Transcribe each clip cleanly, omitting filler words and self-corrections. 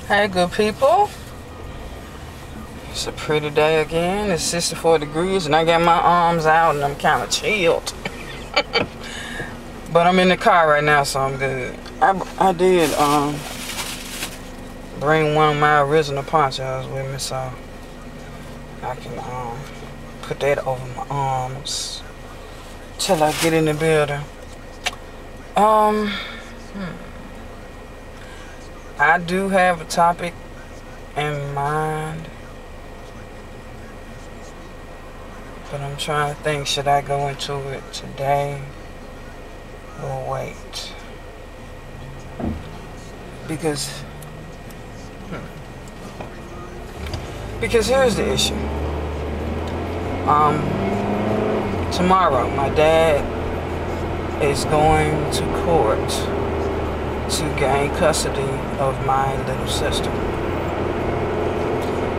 Hey, good people. It's a pretty day again. It's 64 degrees, and I got my arms out, and I'm kind of chilled. But I'm in the car right now, so I'm good. I did bring one of my original ponchos with me, so I can put that over my arms till I get in the building. I do have a topic in mind, but I'm trying to think, should I go into it today or wait? Because here's the issue. Tomorrow my dad is going to court to gain custody of my little sister.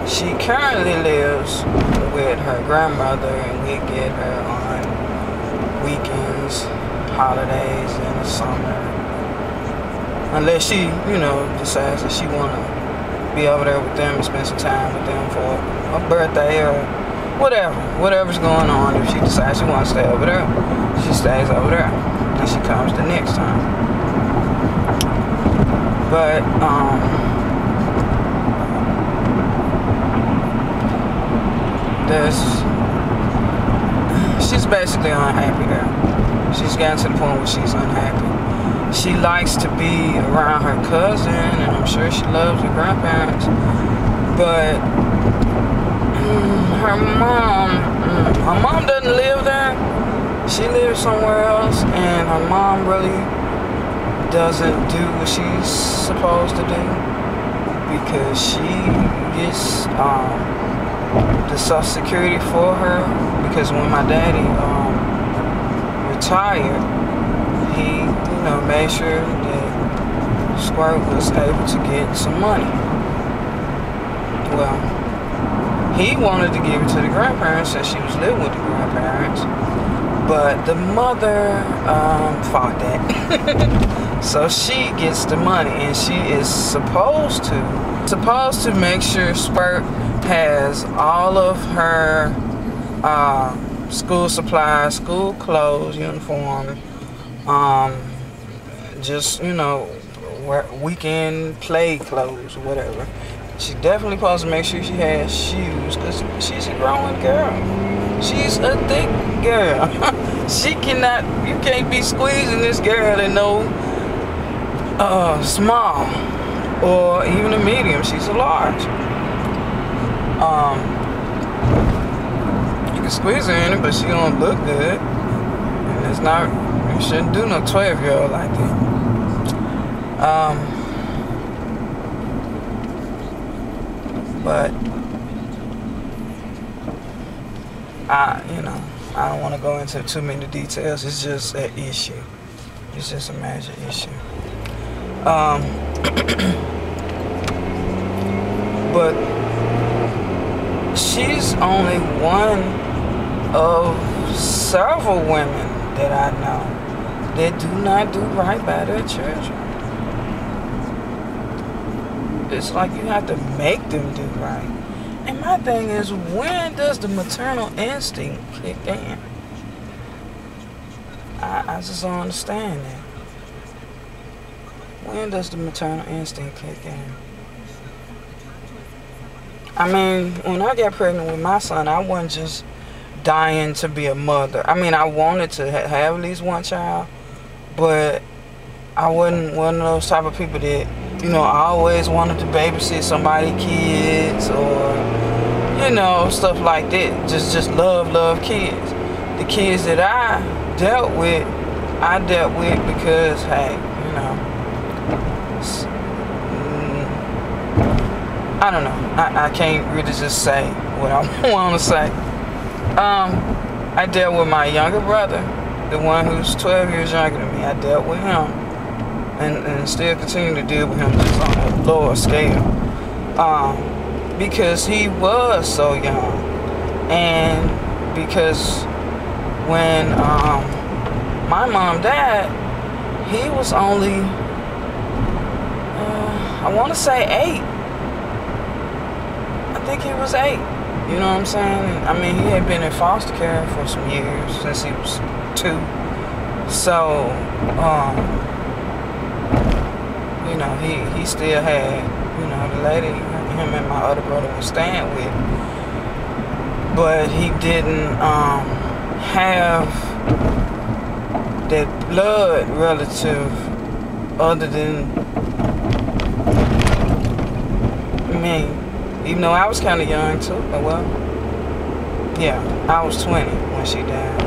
She currently lives with her grandmother, and we get her on weekends, holidays, in the summer. Unless she, decides that she want to be over there with them and spend some time with them for a birthday or whatever's going on. If she decides she wants to stay over there, she stays over there, and she comes the next time. But she's basically unhappy there. She's gotten to the point where she's unhappy. She likes to be around her cousin, and I'm sure she loves her grandparents. But her mom doesn't live there. She lives somewhere else, and her mom really doesn't do what she's supposed to do, because she gets the Social Security for her. Because when my daddy retired, he made sure that Squirt was able to get some money. Well, he wanted to give it to the grandparents since she was living with the grandparents, but the mother fought that. So she gets the money, and she is supposed to make sure Squirt has all of her school supplies, school clothes, uniform, just weekend play clothes or whatever. She definitely supposed to make sure she has shoes, because she's a growing girl. She's a thick girl. You can't be squeezing this girl in no small or even a medium. She's a large. You can squeeze her in it, but she don't look good. And it's not, you shouldn't do no 12-year-old like that. But I don't want to go into too many details. It's just an issue. It's just a major issue. But she's only one of several women that I know that do not do right by their children. It's like you have to make them do right. And my thing is, when does the maternal instinct kick in? I just don't understand that. When does the maternal instinct kick in? I mean, when I got pregnant with my son, I wasn't just dying to be a mother. I mean, I wanted to have at least one child, but I wasn't one of those type of people that, I always wanted to babysit somebody's kids or, stuff like that. Just love kids. The kids that I dealt with because, hey, I don't know. I can't really just say what I want to say. I dealt with my younger brother, the one who's 12 years younger than me. I dealt with him, and still continue to deal with him, just on a lower scale, because he was so young, and because when my mom died, he was only I want to say 8. think he was 8. You know what I'm saying? I mean, he had been in foster care for some years, since he was 2. So, you know, he still had, you know, the lady him and my other brother was staying with. But he didn't have that blood relative other than me. Even though I was kind of young too. Well, yeah, I was 20 when she died.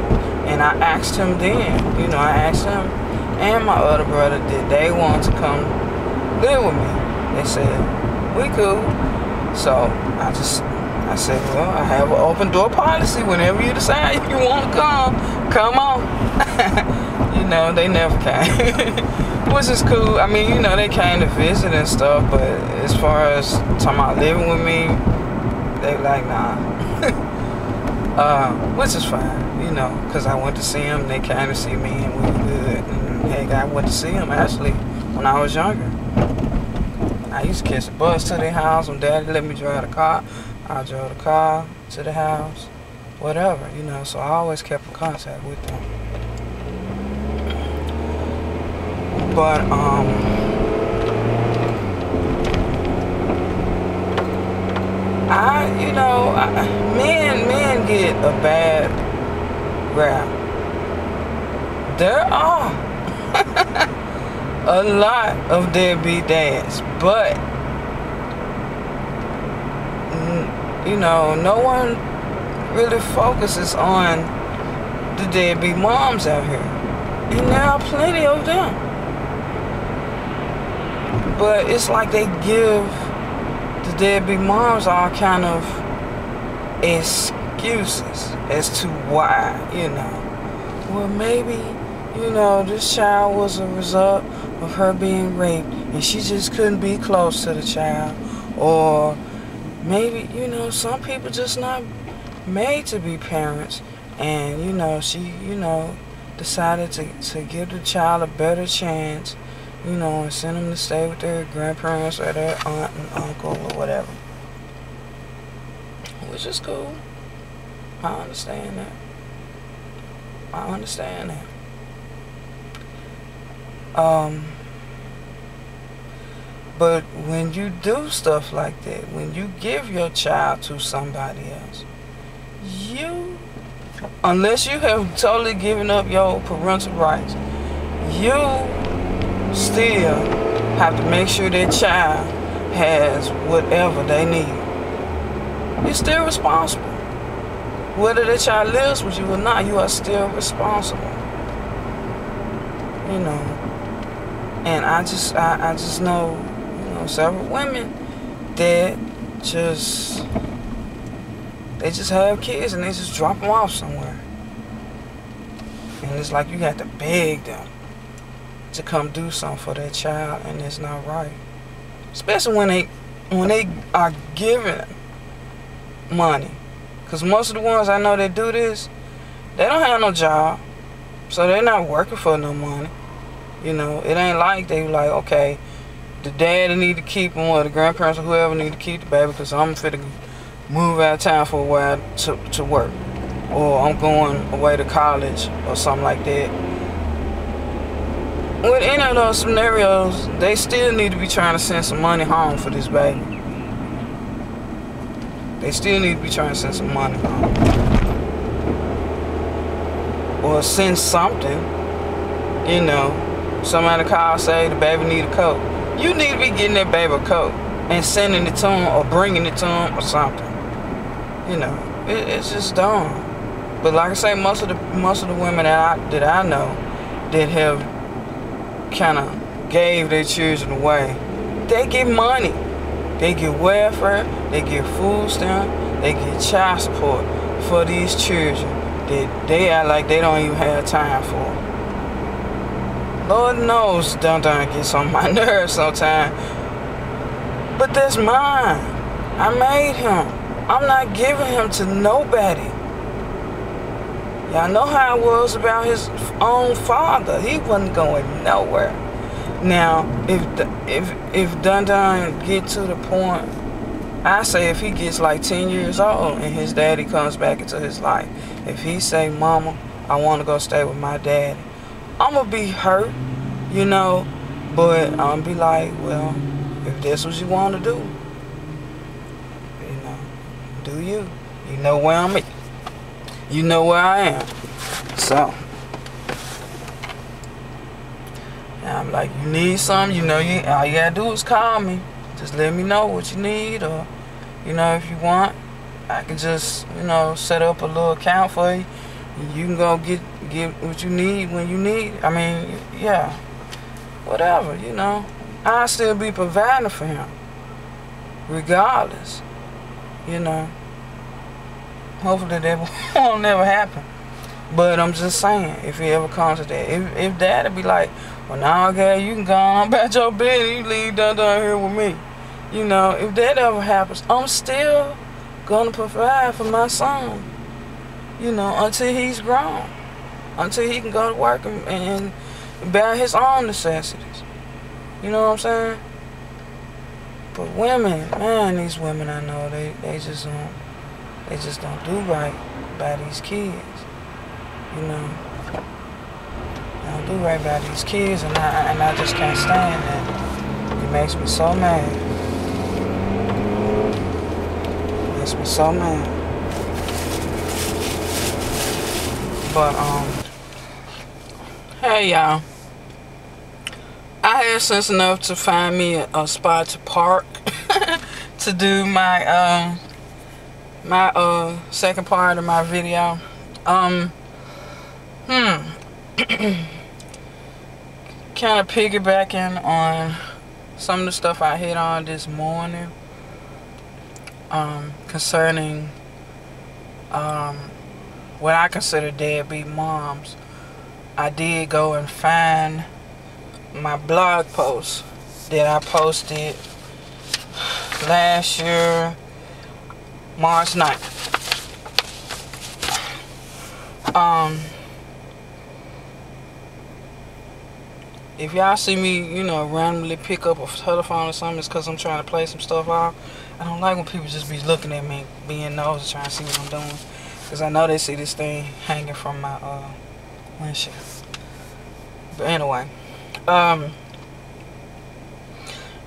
And I asked him then, you know, I asked him and my other brother, did they want to come live with me? They said, we cool. So I said, well, I have an open door policy. Whenever you decide you want to come on. You know, they never came. Which is cool. I mean, you know, they came to visit and stuff, but as far as talking about living with me, they like, nah. Which is fine, you know, because I went to see them, they came to see me, and we were good. And heck, I went to see them actually when I was younger. I used to catch the bus to their house when Daddy let me drive the car. I drove the car to the house, whatever, you know, so I always kept in contact with them. But, you know, men get a bad rap. There are a lot of deadbeat dads, but, you know, no one really focuses on the deadbeat moms out here. And there are plenty of them. But it's like they give the deadbeat moms all kind of excuses as to why, you know. Well, maybe, you know, this child was a result of her being raped and she just couldn't be close to the child. Or maybe, you know, some people just not made to be parents, and, you know, she, you know, decided to give the child a better chance, you know, and send them to stay with their grandparents or their aunt and uncle or whatever. Which is cool. I understand that. I understand that. But when you do stuff like that, when you give your child to somebody else, unless you have totally given up your parental rights, you still have to make sure that child has whatever they need. You're still responsible. Whether that child lives with you or not, you are still responsible. You know. And I just know, you know, several women that they just have kids and they just drop them off somewhere. And it's like you have to beg them to come do something for that child, and it's not right. Especially when they are given money. Because most of the ones I know that do this, they don't have no job. So they're not working for no money. You know, it ain't like they like, okay, the dad need to keep them or the grandparents or whoever need to keep the baby because I'm finna move out of town for a while to work. Or I'm going away to college or something like that. With any of those scenarios, they still need to be trying to send some money home for this baby. They still need to be trying to send some money home. Or send something, you know. Somebody call, say the baby need a coat. You need to be getting that baby a coat and sending it to him or bringing it to him or something. You know, it's just dumb. But like I say, most of the women that I know that have kind of gave their children away, they get money. They get welfare, they get food stamp, they get child support for these children that they act like they don't even have time for. Lord knows Dun gets on my nerves sometimes. But that's mine. I made him. I'm not giving him to nobody. Y'all know how it was about his own father. He wasn't going nowhere. Now, if Dun get to the point I say if he gets like 10 years old and his daddy comes back into his life, if he say, Mama, I want to go stay with my daddy, I'm going to be hurt, you know, but I'm going to be like, well, if that's what you want to do, you know, do you. You know where I'm at. You know where I am. So, I'm like, you need something, you know, all you got to do is call me. Just let me know what you need, or, you know, if you want, I can just, you know, set up a little account for you. You can go get what you need when you need. I mean, yeah, whatever, you know. I'll still be providing for him, regardless, you know. Hopefully that won't never happen. But I'm just saying, if it ever comes to that, if dad'd be like, well, now, okay, you can go on about your business, you leave down here with me. You know, if that ever happens, I'm still gonna provide for my son, you know, until he's grown, until he can go to work and bear his own necessities. You know what I'm saying? But women, man, these women I know, they just don't do right by these kids. You know, they don't do right by these kids, and I just can't stand that. It makes me so mad. It makes me so mad. But hey y'all, I had sense enough to find me a spot to park to do my my second part of my video. Kind of piggybacking on some of the stuff I hit on this morning, concerning what I consider deadbeat moms. I did go and find my blog post that I posted last year, March 9th. If y'all see me, you know, randomly pick up a telephone or something, it's because I'm trying to play some stuff off. I don't like when people just be looking at me, being nosy, trying to see what I'm doing. Because I know they see this thing hanging from my windshield. But anyway, no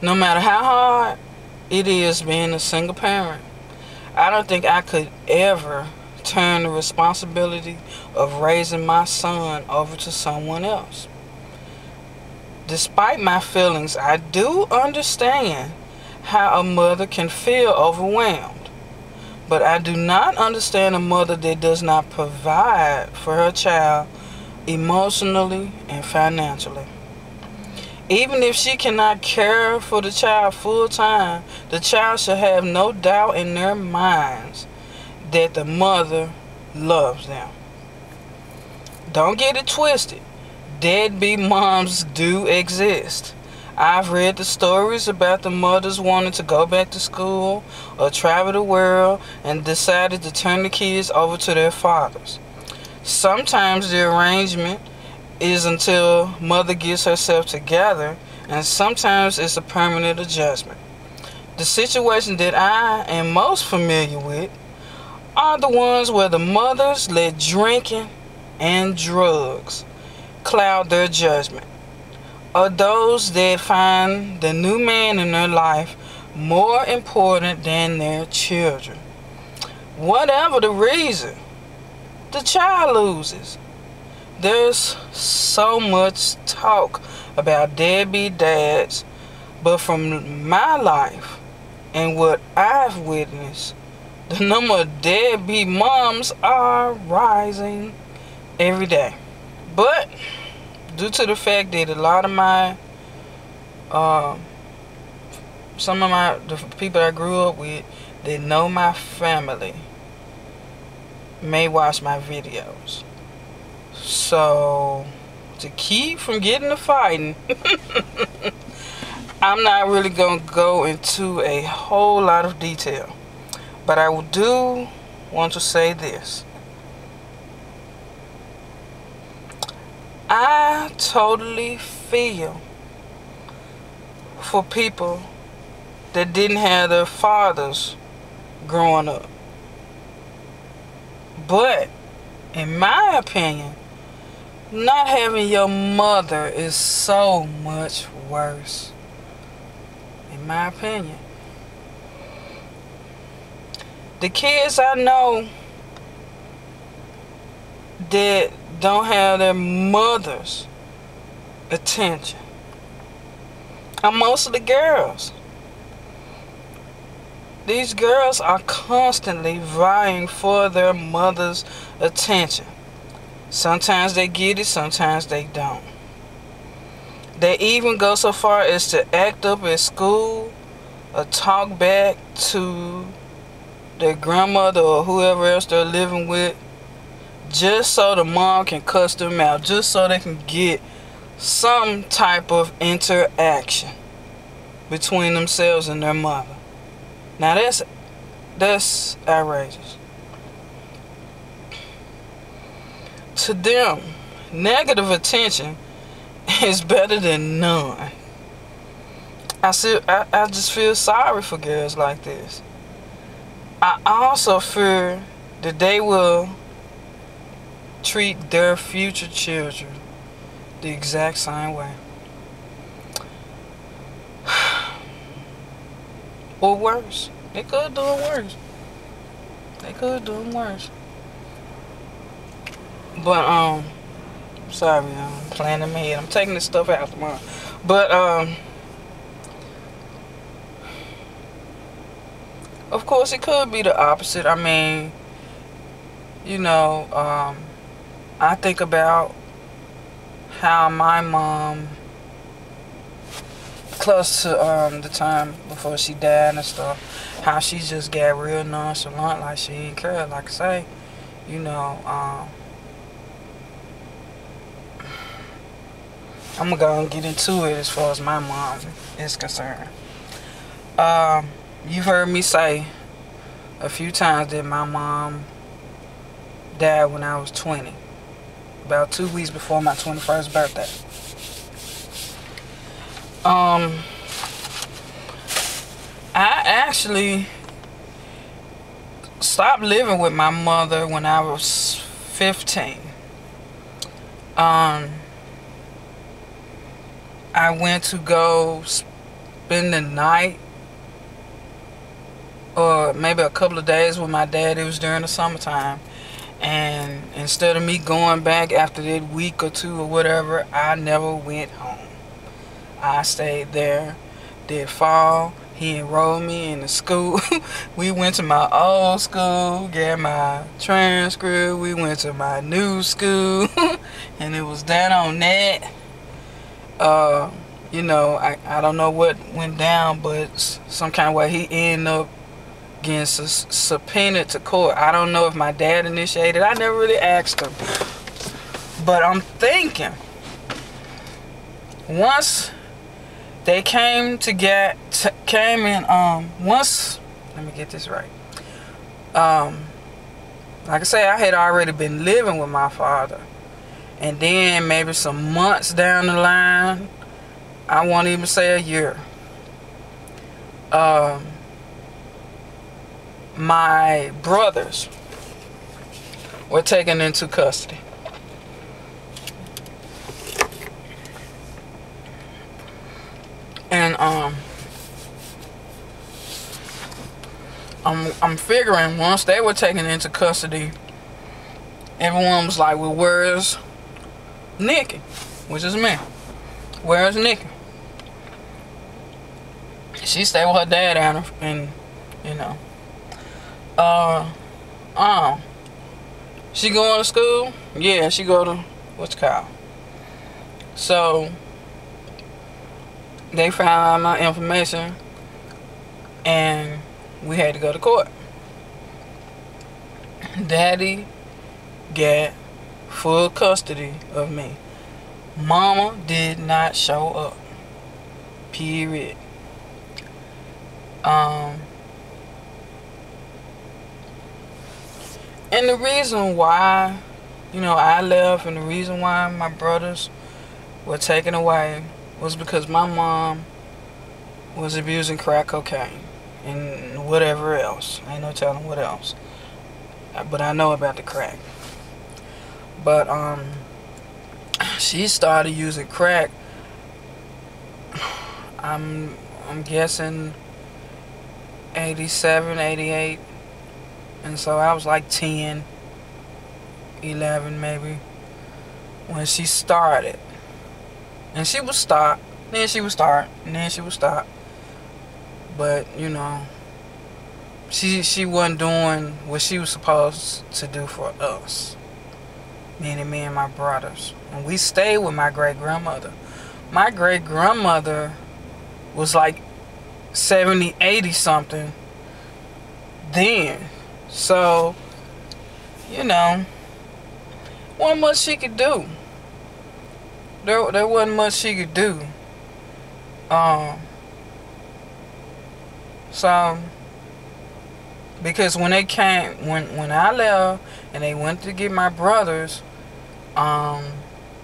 matter how hard it is being a single parent, I don't think I could ever turn the responsibility of raising my son over to someone else. Despite my feelings, I do understand how a mother can feel overwhelmed. But I do not understand a mother that does not provide for her child emotionally and financially. Even if she cannot care for the child full time, the child should have no doubt in their minds that the mother loves them. Don't get it twisted. Deadbeat moms do exist. I've read the stories about the mothers wanting to go back to school or travel the world and decided to turn the kids over to their fathers. Sometimes the arrangement is until mother gets herself together, and sometimes it's a permanent adjustment. The situation that I am most familiar with are the ones where the mothers let drinking and drugs cloud their judgment, or those that find the new man in their life more important than their children. Whatever the reason, the child loses. There's so much talk about deadbeat dads, but from my life and what I've witnessed, the number of deadbeat moms are rising every day. But due to the fact that a lot of my the people I grew up with that know my family may watch my videos. So to keep from getting to fighting, I'm not really going to go into a whole lot of detail. But I do want to say this. I totally feel for people that didn't have their fathers growing up. But in my opinion, not having your mother is so much worse. In my opinion. The kids I know that don't have their mother's attention are mostly girls. These girls are constantly vying for their mother's attention. Sometimes they get it, sometimes they don't. They even go so far as to act up at school or talk back to their grandmother or whoever else they're living with, just so the mom can cuss them out, just so they can get some type of interaction between themselves and their mother. Now that's outrageous. To them, negative attention is better than none. I just feel sorry for girls like this. I also fear that they will treat their future children the exact same way. Or worse. They could do it worse. They could do it worse. But, sorry, I'm playing in my head. I'm taking this stuff out tomorrow. But, of course, it could be the opposite. I mean, you know, I think about how my mom, close to the time before she died and stuff, how she just got real nonchalant, like she didn't care. Like I say, you know, I'm gonna go and get into it as far as my mom is concerned. You've heard me say a few times that my mom died when I was 20. About 2 weeks before my 21st birthday. I actually stopped living with my mother when I was 15. I went to go spend the night, or maybe a couple of days with my dad. It was during the summertime. And instead of me going back after that week or two or whatever, I never went home. I stayed there. Did fall. He enrolled me in the school. We went to my old school, got my transcript. We went to my new school. And it was down on that. You know, I don't know what went down, but some kind of way he ended up getting subpoenaed to court. I don't know if my dad initiated. I never really asked him. But I'm thinking, once they came in, once, let me get this right. Like I say, I had already been living with my father. And then maybe some months down the line, I won't even say a year, my brothers were taken into custody. And I'm figuring once they were taken into custody, everyone was like, well, where's Nikki? Which is me. Where's Nikki? She stayed with her dad and you know. She going to school? Yeah, she go to, what's it called? So, they found out my information, and we had to go to court. Daddy got full custody of me. Mama did not show up. Period. And the reason why, you know, I left, and the reason why my brothers were taken away was because my mom was abusing crack cocaine and whatever else. Ain't no telling what else. But I know about the crack. But she started using crack. I'm guessing 87, 88. And so I was like 10, 11 maybe when she started. And she would stop, then she would start, and then she would stop. But, you know, she wasn't doing what she was supposed to do for us. Meaning me and my brothers. And we stayed with my great-grandmother. My great-grandmother was like 70, 80 something then. So, you know, wasn't much she could do. There wasn't much she could do. So, because when they came, when I left and they went to get my brothers,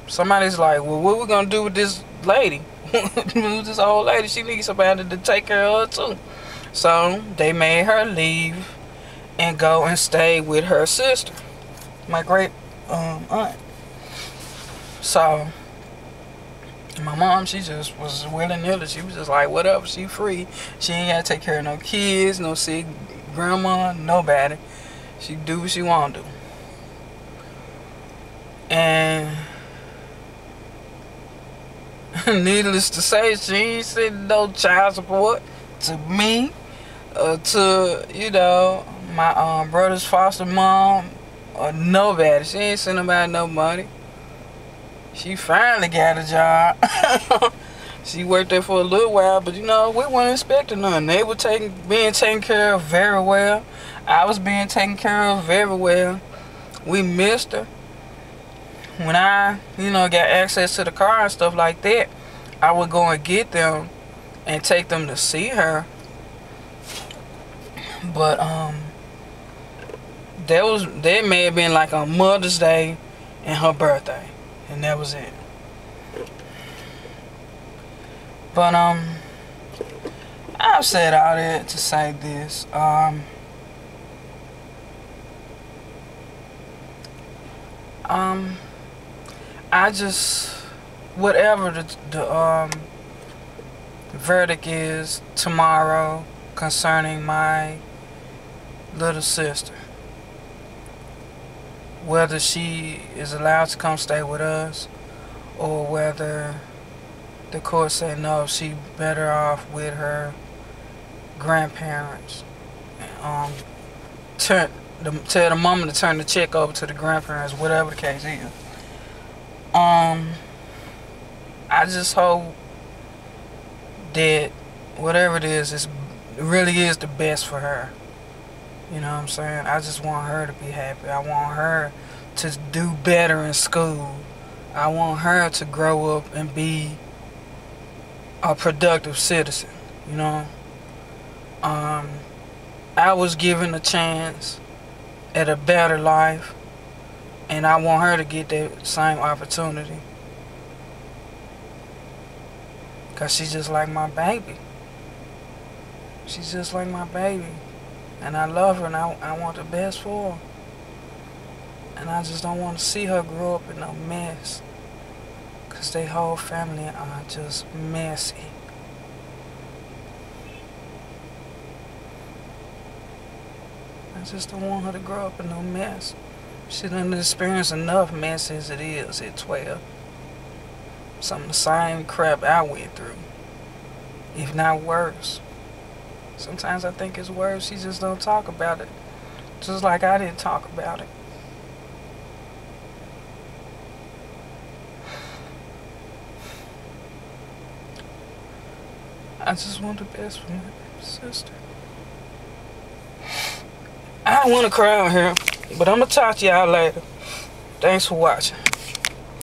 somebody's like, well, what we gonna do with this lady? With this old lady, she needs somebody to take care of her too. So they made her leave and go and stay with her sister, my great aunt. So my mom, she just was willy-nilly. She was just like, whatever, she free. She ain't gotta take care of no kids, no sick grandma, nobody. She do what she want to do. And needless to say, she ain't sending no child support to me, to, you know, my brother's foster mom, or nobody. She ain't sending nobody no money. She finally got a job. She worked there for a little while, but, you know, we weren't expecting nothing. They were being taken care of very well. I was being taken care of very well. We missed her. When I, you know, got access to the car and stuff like that, I would go and get them and take them to see her. But there may have been like a Mother's Day and her birthday, and that was it. But I've said all that to say this. I just, whatever the verdict is tomorrow concerning my little sister, whether she is allowed to come stay with us or whether the court said no, she better off with her grandparents. Tell the mama to turn the check over to the grandparents, whatever the case is. I just hope that whatever it is, it really is the best for her. You know what I'm saying? I just want her to be happy. I want her to do better in school. I want her to grow up and be a productive citizen, you know? I was given a chance at a better life, and I want her to get that same opportunity. Because she's just like my baby. She's just like my baby. And I love her, and I want the best for her. And I just don't want to see her grow up in no mess. Because their whole family are just messy. I just don't want her to grow up in no mess. She done experienced enough mess as it is at 12. Some of the same crap I went through, if not worse. Sometimes I think it's worse. She just don't talk about it. Just like I didn't talk about it. I just want the best for my sister. I don't want to cry out here, but I'm going to talk to y'all later. Thanks for watching.